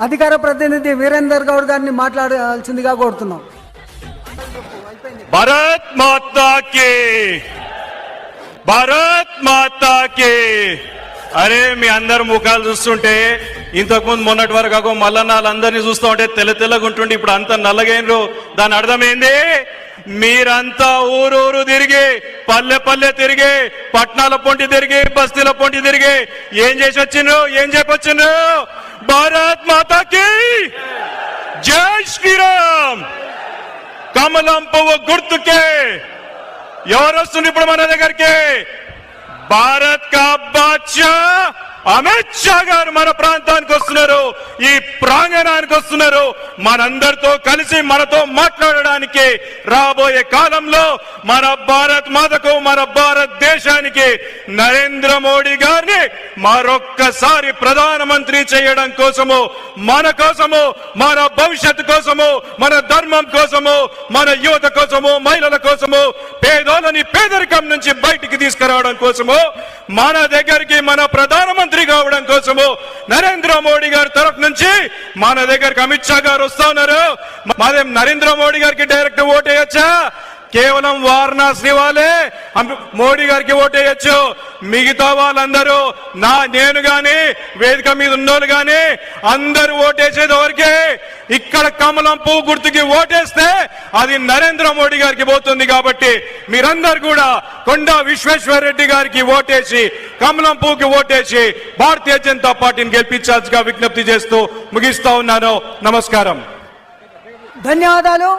అధికార ప్రతినిధి వీరేందర్ గౌడ్ గారిని మాట్లాడాల్సిందిగా కోరుతున్నాం. భారత్ మాతా కి, భారత్ మాతా కి. అరే మీ అందరు ముఖాలు చూస్తుంటే ఇంతకుముందు మొన్నటి వరకు మల్లన్నాళ్ళందరినీ చూస్తూ ఉంటే తెల్లగా ఉంటుండే, ఇప్పుడు అంత నల్లగైనరు. దాని అర్థమైంది, మీరంతా ఊరూరు తిరిగి, పల్లె పల్లె తిరిగి, పట్నాల పొంటి తిరిగి, బస్తీల పొంటి తిరిగి ఏం చేసి వచ్చిండ్రు, ఏం చెప్పొచ్చిండ్రు? భారత్ మాతాకి జై శ్రీరామ్. కమలం పువ్వు గుర్తుకే. ఎవరు వస్తుంది ఇప్పుడు మన దగ్గరికి? భారత్ కా బాద్షా అమిత్ షా గారు మన ప్రాంతానికి వస్తున్నారు, ఈ ప్రాంగణానికి వస్తున్నారు. మనందరితో కలిసి మనతో మాట్లాడడానికి రాబోయే కాలంలో మన భారత్ మాతకు, మన భారతదేశానికి నరేంద్ర మోడీ గారిని మరొక్కసారి ప్రధానమంత్రి చేయడం కోసము, మన కోసము, మన భవిష్యత్తు కోసము, మన ధర్మం కోసము, మన యువత కోసము, మహిళల కోసము, పేదోళ్ళని పేదరికం నుంచి బయటికి తీసుకురావడం కోసము, మన దగ్గరికి మన ప్రధానమంత్రి కావడం కోసము నరేంద్ర మోడీ గారి తరఫు నుంచి మన దగ్గరికి అమిత్ షా గారు వస్తా ఉన్నారు. మాదే నరేంద్ర మోడీ గారికి డైరెక్ట్ ఓటేయచ్చా? కేవలం వారణాసి వాళ్ళే మోడీ గారికి ఓటేయచ్చు. మిగతా వాళ్ళందరూ నేను గాని వేదిక మీద ఉన్నోళ్ళు గాని అందరూ ఓటేసేది ఎవరికి? ఇక్కడ కమలం పువ్వు గుర్తుకి ఓటేస్తే అది నరేంద్ర మోడీ గారికి పోతుంది. కాబట్టి మీరందరూ కూడా కొండా విశ్వేశ్వర రెడ్డి గారికి ఓటేసి, కమలం పువ్వుకి ఓటేసి భారతీయ జనతా పార్టీని గెలిపించాల్సిగా విజ్ఞప్తి చేస్తూ ముగిస్తా ఉన్నాను. నమస్కారం. ధన్యవాదాలు.